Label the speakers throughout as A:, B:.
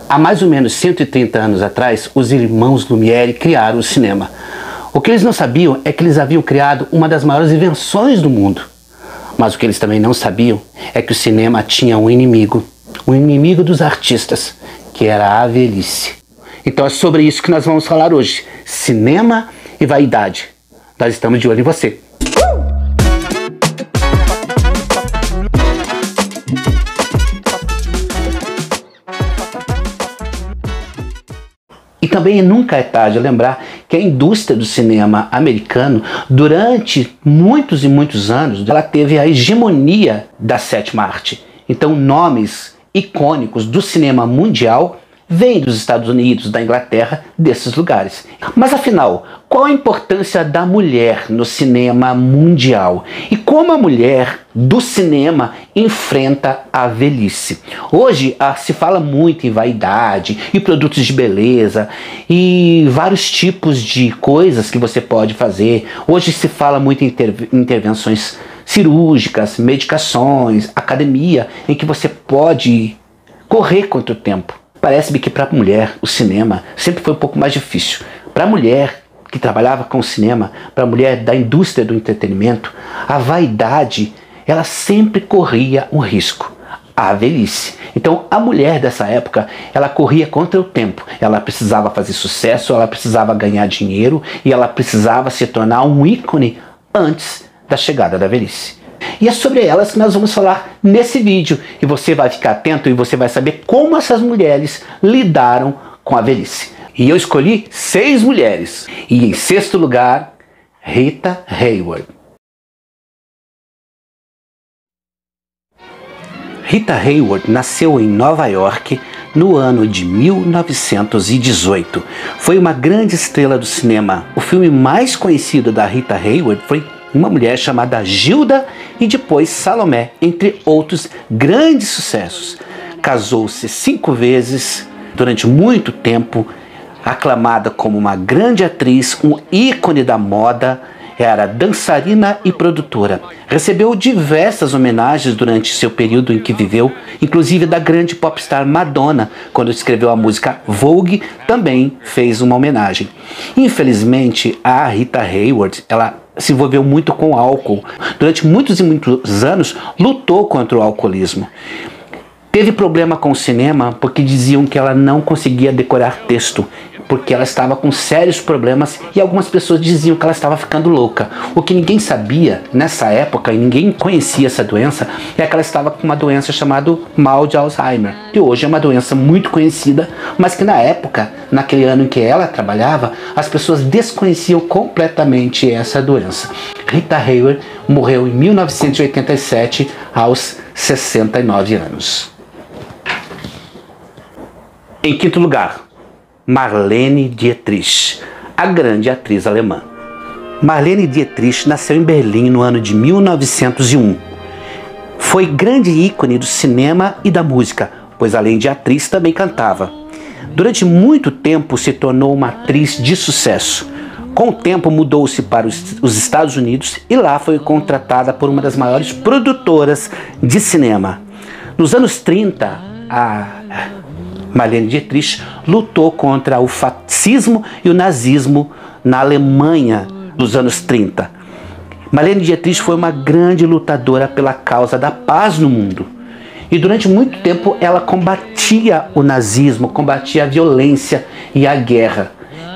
A: Há mais ou menos 130 anos atrás, os irmãos Lumière criaram o cinema. O que eles não sabiam é que eles haviam criado uma das maiores invenções do mundo. Mas o que eles também não sabiam é que o cinema tinha um inimigo dos artistas, que era a velhice. Então é sobre isso que nós vamos falar hoje. Cinema e vaidade. Nós estamos de olho em você. E também nunca é tarde lembrar que a indústria do cinema americano, durante muitos e muitos anos, ela teve a hegemonia da sétima arte. Então nomes icônicos do cinema mundial vêm dos Estados Unidos, da Inglaterra, desses lugares. Mas afinal, qual a importância da mulher no cinema mundial? E como a mulher do cinema enfrenta a velhice? Hoje se fala muito em vaidade e produtos de beleza e vários tipos de coisas que você pode fazer. Hoje se fala muito em intervenções cirúrgicas, medicações, academia, em que você pode correr contra o tempo. Parece-me que para a mulher o cinema sempre foi um pouco mais difícil. Para a mulher que trabalhava com o cinema, para a mulher da indústria do entretenimento, a vaidade, ela sempre corria um risco, a velhice. Então a mulher dessa época, ela corria contra o tempo. Ela precisava fazer sucesso, ela precisava ganhar dinheiro e ela precisava se tornar um ícone antes da chegada da velhice. E é sobre elas que nós vamos falar nesse vídeo. E você vai ficar atento e você vai saber como essas mulheres lidaram com a velhice. E eu escolhi 6 mulheres. E em sexto lugar, Rita Hayworth. Rita Hayworth nasceu em Nova York no ano de 1918. Foi uma grande estrela do cinema. O filme mais conhecido da Rita Hayworth foi uma mulher chamada Gilda e depois Salomé, entre outros grandes sucessos. Casou-se 5 vezes, durante muito tempo, aclamada como uma grande atriz, um ícone da moda, era dançarina e produtora. Recebeu diversas homenagens durante seu período em que viveu, inclusive da grande popstar Madonna, quando escreveu a música Vogue, também fez uma homenagem. Infelizmente, a Rita Hayworth, ela se envolveu muito com álcool. Durante muitos e muitos anos, lutou contra o alcoolismo. Teve problema com o cinema porque diziam que ela não conseguia decorar texto, porque ela estava com sérios problemas e algumas pessoas diziam que ela estava ficando louca. O que ninguém sabia nessa época, e ninguém conhecia essa doença, é que ela estava com uma doença chamada mal de Alzheimer, que hoje é uma doença muito conhecida, mas que na época, naquele ano em que ela trabalhava, as pessoas desconheciam completamente essa doença. Rita Hayworth morreu em 1987, aos 69 anos. Em quinto lugar, Marlene Dietrich, a grande atriz alemã. Marlene Dietrich nasceu em Berlim no ano de 1901. Foi grande ícone do cinema e da música, pois além de atriz também cantava. Durante muito tempo se tornou uma atriz de sucesso. Com o tempo mudou-se para os Estados Unidos e lá foi contratada por uma das maiores produtoras de cinema. Nos anos 30, a Marlene Dietrich lutou contra o fascismo e o nazismo na Alemanha dos anos 30. Marlene Dietrich foi uma grande lutadora pela causa da paz no mundo. E durante muito tempo ela combatia o nazismo, combatia a violência e a guerra.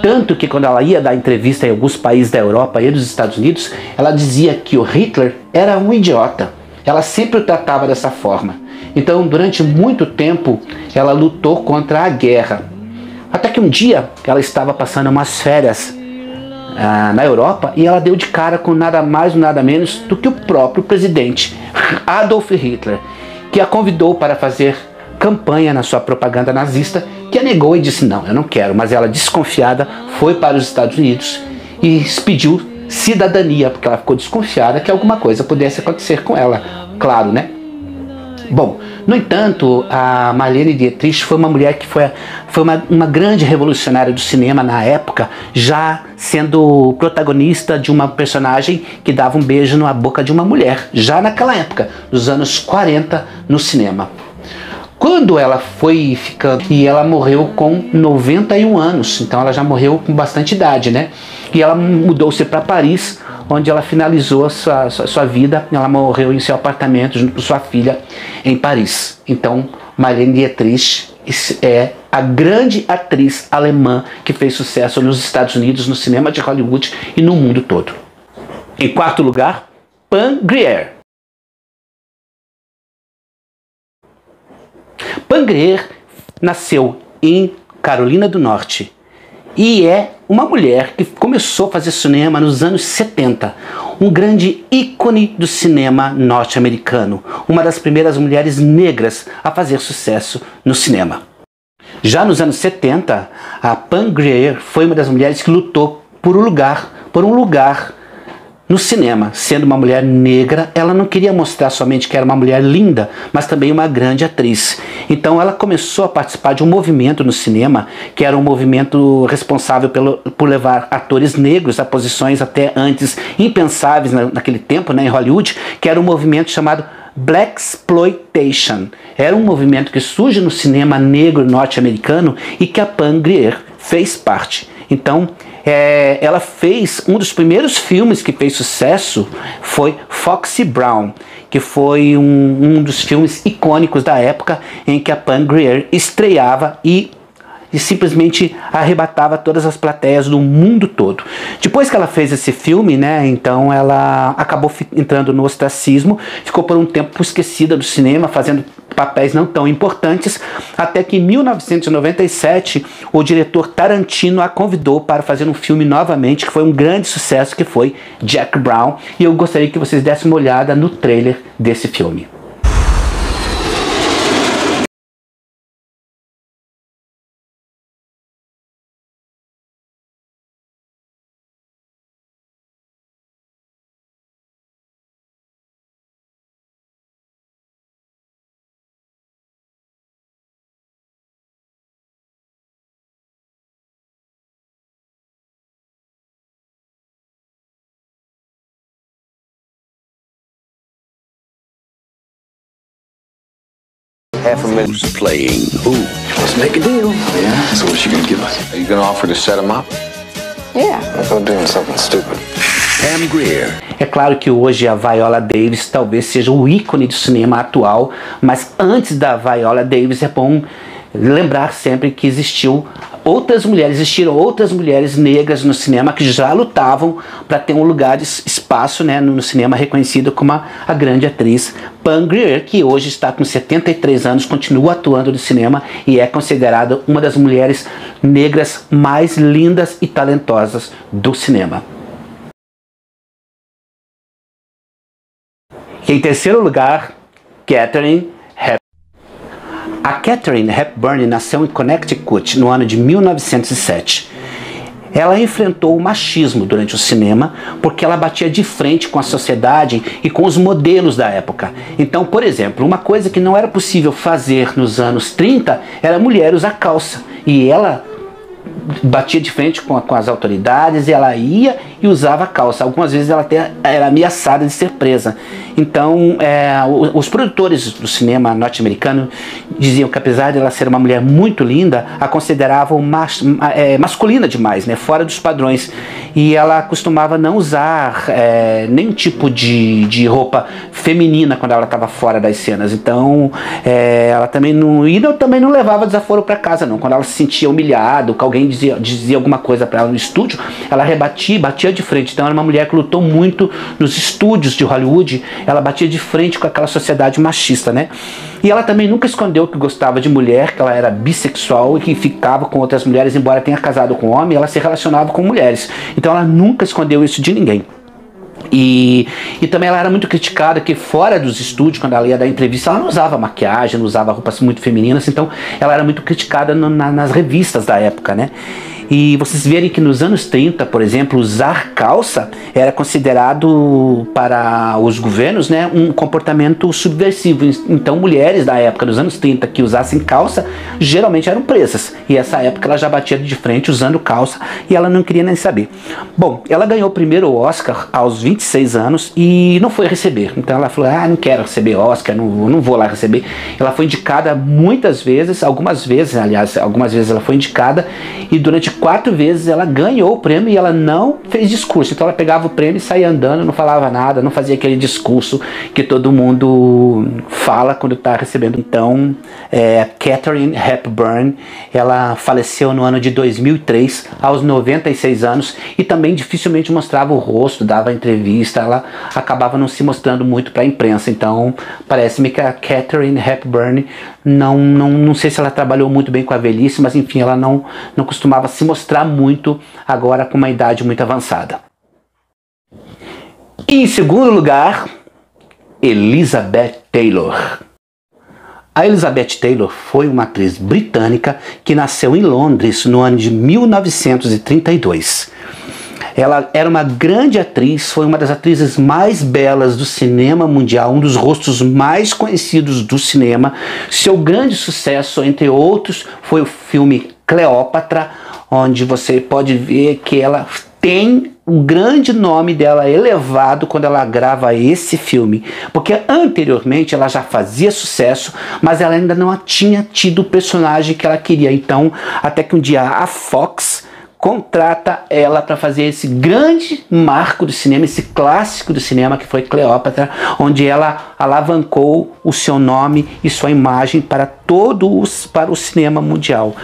A: Tanto que quando ela ia dar entrevista em alguns países da Europa e dos Estados Unidos, ela dizia que o Hitler era um idiota. Ela sempre o tratava dessa forma. Então, durante muito tempo, ela lutou contra a guerra. Até que um dia, ela estava passando umas férias na Europa e ela deu de cara com nada mais ou nada menos do que o próprio presidente, Adolf Hitler, que a convidou para fazer campanha na sua propaganda nazista, que a negou e disse não, eu não quero. Mas ela, desconfiada, foi para os Estados Unidos e pediu cidadania, porque ela ficou desconfiada que alguma coisa pudesse acontecer com ela. Claro, né? Bom, no entanto, a Marlene Dietrich foi uma mulher que foi uma grande revolucionária do cinema na época, já sendo protagonista de uma personagem que dava um beijo na boca de uma mulher, já naquela época, nos anos 40, no cinema. Quando ela foi ficando, e ela morreu com 91 anos, então ela já morreu com bastante idade, né? E ela mudou-se para Paris, onde ela finalizou sua vida. Ela morreu em seu apartamento junto com sua filha em Paris. Então, Marlene Dietrich é a grande atriz alemã que fez sucesso nos Estados Unidos, no cinema de Hollywood e no mundo todo. Em quarto lugar, Pam Grier. Pam Grier nasceu em Carolina do Norte e é uma mulher que começou a fazer cinema nos anos 70, um grande ícone do cinema norte-americano, uma das primeiras mulheres negras a fazer sucesso no cinema. Já nos anos 70, a Pam Grier foi uma das mulheres que lutou por um lugar no cinema. Sendo uma mulher negra, ela não queria mostrar somente que era uma mulher linda, mas também uma grande atriz. Então ela começou a participar de um movimento no cinema, que era um movimento responsável por levar atores negros a posições até antes impensáveis naquele tempo, né, em Hollywood, que era um movimento chamado Blaxploitation. Era um movimento que surge no cinema negro norte-americano e que a Pam Grier fez parte. Então, ela fez um dos primeiros filmes que fez sucesso, foi Foxy Brown, que foi um dos filmes icônicos da época em que a Pam Grier estreava e simplesmente arrebatava todas as plateias do mundo todo. Depois que ela fez esse filme, né, então ela acabou entrando no ostracismo, ficou por um tempo esquecida do cinema, fazendo papéis não tão importantes, até que em 1997 o diretor Tarantino a convidou para fazer um filme novamente, que foi um grande sucesso, que foi Jack Brown, e eu gostaria que vocês dessem uma olhada no trailer desse filme.
B: Who's playing who?
C: Let's make a deal. Yeah? So what you gonna give us?
B: Are you gonna offer to set him up?
C: Yeah. Let's go doing something stupid.
B: Pam Grier.
A: É claro que hoje a Viola Davis talvez seja o ícone do cinema atual, mas antes da Viola Davis é bom lembrar sempre que existiram outras mulheres negras no cinema que já lutavam para ter um lugar de espaço, né, no cinema, reconhecido como a grande atriz Pam Grier, que hoje está com 73 anos, continua atuando no cinema e é considerada uma das mulheres negras mais lindas e talentosas do cinema. Em terceiro lugar, Katharine Hepburn. A Katharine Hepburn nasceu em Connecticut no ano de 1907. Ela enfrentou o machismo durante o cinema porque ela batia de frente com a sociedade e com os modelos da época. Então, por exemplo, uma coisa que não era possível fazer nos anos 30 era mulher usar calça. E ela batia de frente com as autoridades, e ela ia e usava calça. Algumas vezes ela até era ameaçada de ser presa. Então, os produtores do cinema norte-americano diziam que, apesar de ela ser uma mulher muito linda, a consideravam masculina demais, né, fora dos padrões. E ela costumava não usar nenhum tipo de roupa feminina quando ela estava fora das cenas. Então, ela também não levava desaforo para casa, não. Quando ela se sentia humilhada, que alguém dizia alguma coisa para ela no estúdio, ela batia de frente. Então, era uma mulher que lutou muito nos estúdios de Hollywood. Ela batia de frente com aquela sociedade machista, né? E ela também nunca escondeu que gostava de mulher, que ela era bissexual e que ficava com outras mulheres, embora tenha casado com homem, ela se relacionava com mulheres. Então ela nunca escondeu isso de ninguém. E também ela era muito criticada, que fora dos estúdios, quando ela ia dar entrevista, ela não usava maquiagem, não usava roupas muito femininas, então ela era muito criticada nas revistas da época, né? E vocês verem que nos anos 30, por exemplo, usar calça era considerado para os governos, né, um comportamento subversivo. Então mulheres da época, nos anos 30, que usassem calça, geralmente eram presas. E essa época ela já batia de frente usando calça e ela não queria nem saber. Bom, ela ganhou o primeiro Oscar aos 26 anos e não foi receber. Então ela falou, não quero receber Oscar, não vou lá receber. Ela foi indicada muitas vezes, algumas vezes ela foi indicada, e durante 4 vezes ela ganhou o prêmio e ela não fez discurso. Então ela pegava o prêmio e saía andando, não falava nada, não fazia aquele discurso que todo mundo fala quando está recebendo. Então, Katharine Hepburn, ela faleceu no ano de 2003, aos 96 anos, e também dificilmente mostrava o rosto, dava entrevista, ela acabava não se mostrando muito para a imprensa. Então, parece-me que a Katharine Hepburn, não sei se ela trabalhou muito bem com a velhice, mas enfim, ela não costumava se mostrar muito agora com uma idade muito avançada. E em segundo lugar, Elizabeth Taylor. A Elizabeth Taylor foi uma atriz britânica que nasceu em Londres no ano de 1932. Ela era uma grande atriz, foi uma das atrizes mais belas do cinema mundial, um dos rostos mais conhecidos do cinema. Seu grande sucesso, entre outros, foi o filme Cleópatra, onde você pode ver que ela tem o grande nome dela elevado quando ela grava esse filme, porque anteriormente ela já fazia sucesso, mas ela ainda não tinha tido o personagem que ela queria. Então, até que um dia a Fox contrata ela para fazer esse grande marco do cinema, esse clássico do cinema que foi Cleópatra, onde ela alavancou o seu nome e sua imagem para o cinema mundial.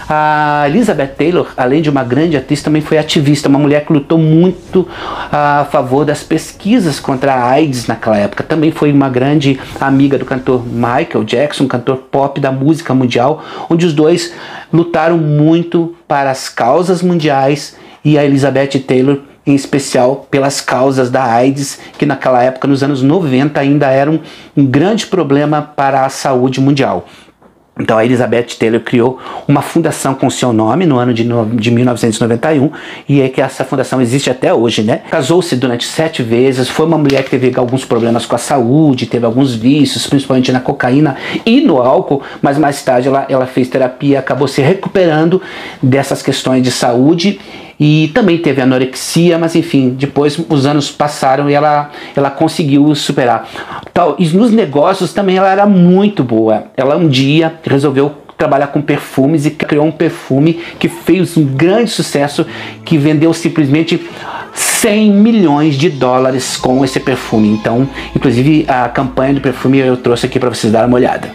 A: A Elizabeth Taylor, além de uma grande atriz, também foi ativista, uma mulher que lutou muito a favor das pesquisas contra a AIDS naquela época. Também foi uma grande amiga do cantor Michael Jackson, cantor pop da música mundial, onde os dois lutaram muito para as causas mundiais, e a Elizabeth Taylor em especial pelas causas da AIDS, que naquela época, nos anos 90, ainda era um grande problema para a saúde mundial. Então a Elizabeth Taylor criou uma fundação com seu nome no ano de 1991, e é que essa fundação existe até hoje, né? Casou-se durante 7 vezes, foi uma mulher que teve alguns problemas com a saúde, teve alguns vícios, principalmente na cocaína e no álcool, mas mais tarde ela fez terapia, acabou se recuperando dessas questões de saúde, e também teve anorexia, mas enfim, depois os anos passaram e ela conseguiu superar. E nos negócios também ela era muito boa. Ela um dia resolveu trabalhar com perfumes e criou um perfume que fez um grande sucesso, que vendeu simplesmente 100 milhões de dólares com esse perfume. Então, inclusive a campanha do perfume eu trouxe aqui para vocês darem uma olhada.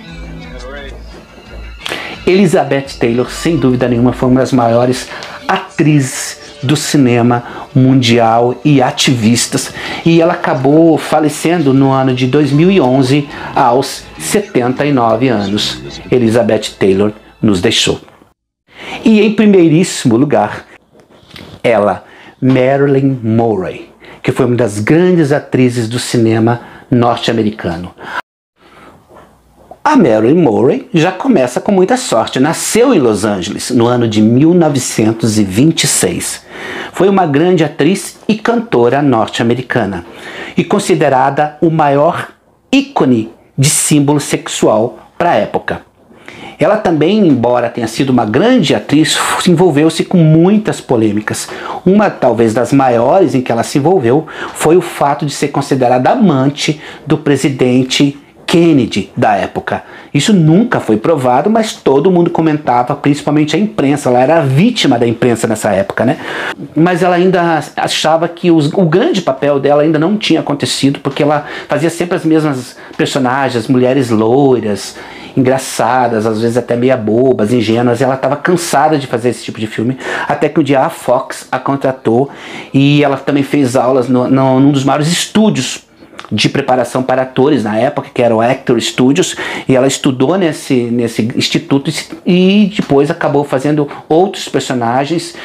A: Elizabeth Taylor, sem dúvida nenhuma, foi uma das maiores atrizes do cinema mundial e ativistas, e ela acabou falecendo no ano de 2011 aos 79 anos. Elizabeth Taylor nos deixou. E em primeiríssimo lugar, ela, Marilyn Monroe, que foi uma das grandes atrizes do cinema norte-americano. A Marilyn Monroe já começa com muita sorte. Nasceu em Los Angeles no ano de 1926. Foi uma grande atriz e cantora norte-americana e considerada o maior ícone de símbolo sexual para a época. Ela também, embora tenha sido uma grande atriz, envolveu-se com muitas polêmicas. Uma, talvez, das maiores em que ela se envolveu foi o fato de ser considerada amante do presidente Kennedy da época. Isso nunca foi provado, mas todo mundo comentava, principalmente a imprensa. Ela era vítima da imprensa nessa época, né? Mas ela ainda achava que o grande papel dela ainda não tinha acontecido, porque ela fazia sempre as mesmas personagens, mulheres loiras, engraçadas, às vezes até meia bobas, ingênuas. Ela estava cansada de fazer esse tipo de filme, até que um dia a Fox a contratou, e ela também fez aulas num dos maiores estúdios de preparação para atores na época, que era o Actor Studios, e ela estudou nesse instituto e depois acabou fazendo outros personagens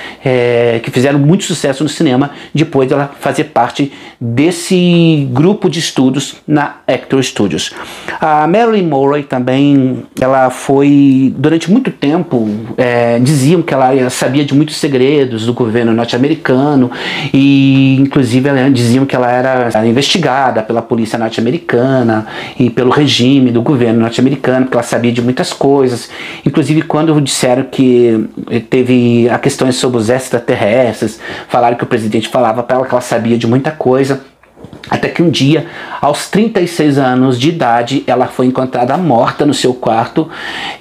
A: que fizeram muito sucesso no cinema, depois ela fazer parte desse grupo de estudos na Actor Studios. A Marilyn Monroe também, ela foi, durante muito tempo, diziam que ela sabia de muitos segredos do governo norte-americano, e inclusive diziam que ela era investigada pela polícia norte-americana e pelo regime do governo norte-americano, que ela sabia de muitas coisas. Inclusive quando disseram que teve a questões sobre os extraterrestres, falaram que o presidente falava para ela que ela sabia de muita coisa. Até que um dia, aos 36 anos de idade, ela foi encontrada morta no seu quarto,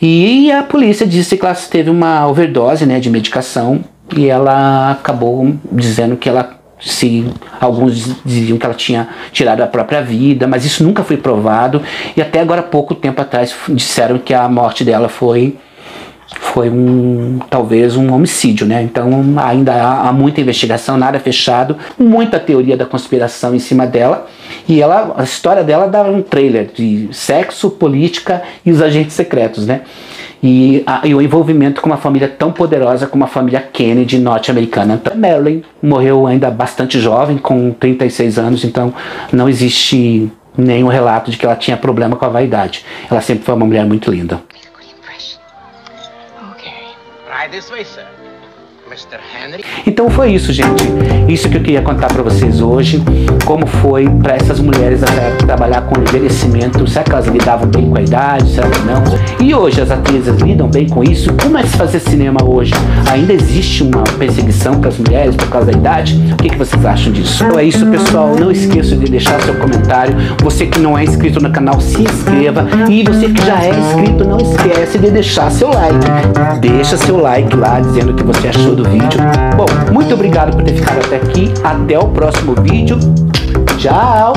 A: e a polícia disse que ela teve uma overdose, né, de medicação, e ela acabou dizendo que ela, alguns diziam que ela tinha tirado a própria vida, mas isso nunca foi provado, e até agora, pouco tempo atrás, disseram que a morte dela foi talvez um homicídio, né? Então ainda há muita investigação, nada fechado, muita teoria da conspiração em cima dela, e a história dela dá um trailer de sexo, política e os agentes secretos, né? E o envolvimento com uma família tão poderosa como a família Kennedy norte-americana. Então, Marilyn morreu ainda bastante jovem, com 36 anos, então não existe nenhum relato de que ela tinha problema com a vaidade. Ela sempre foi uma mulher muito linda.
D: This way, sir. Mr. Henry.
A: Então foi isso, gente. Isso que eu queria contar para vocês hoje. Como foi para essas mulheres trabalhar com envelhecimento. Será que elas lidavam bem com a idade? Será que não? E hoje as atrizes lidam bem com isso? Como é que se fazer cinema hoje? Ainda existe uma perseguição para as mulheres por causa da idade? O que vocês acham disso? Então é isso, pessoal. Não esqueça de deixar seu comentário. Você que não é inscrito no canal, se inscreva. E você que já é inscrito, não esquece de deixar seu like. Deixa seu like lá dizendo o que você achou do vídeo. Bom, muito obrigado por ter ficado até aqui. Até o próximo vídeo. Tchau!